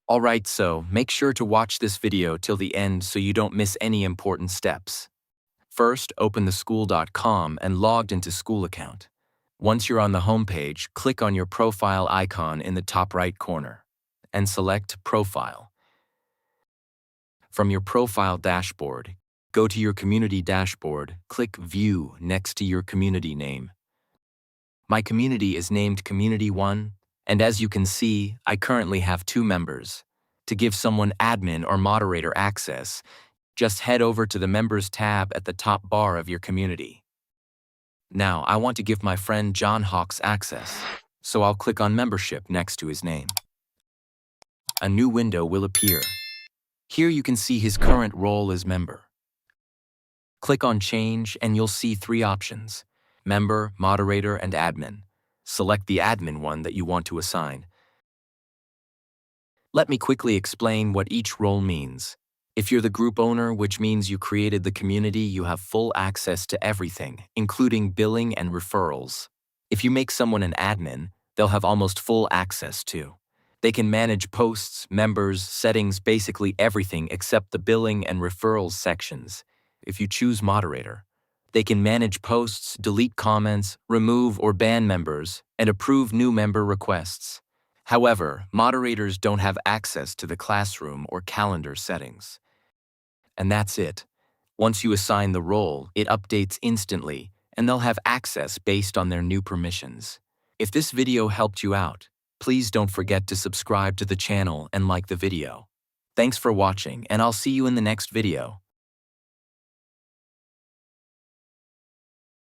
Alright, so make sure to watch this video till the end so you don't miss any important steps. First, open the Skool.com and logged into Skool account. Once you're on the homepage, click on your profile icon in the top right corner and select Profile. From your profile dashboard, go to your community dashboard, click View next to your community name. My community is named Community 1, and as you can see, I currently have 2 members. To give someone admin or moderator access, just head over to the Members tab at the top bar of your community. Now, I want to give my friend John Hawks access, so I'll click on Membership next to his name. A new window will appear. Here you can see his current role as member. Click on Change and you'll see 3 options: Member, Moderator, and Admin. Select the admin one that you want to assign. Let me quickly explain what each role means. If you're the group owner, which means you created the community, you have full access to everything, including billing and referrals. If you make someone an admin, they'll have almost full access too. They can manage posts, members, settings, basically everything except the billing and referrals sections. If you choose moderator, they can manage posts, delete comments, remove or ban members, and approve new member requests. However, moderators don't have access to the classroom or calendar settings. And that's it. Once you assign the role, it updates instantly, and they'll have access based on their new permissions. If this video helped you out, please don't forget to subscribe to the channel and like the video. Thanks for watching, and I'll see you in the next video.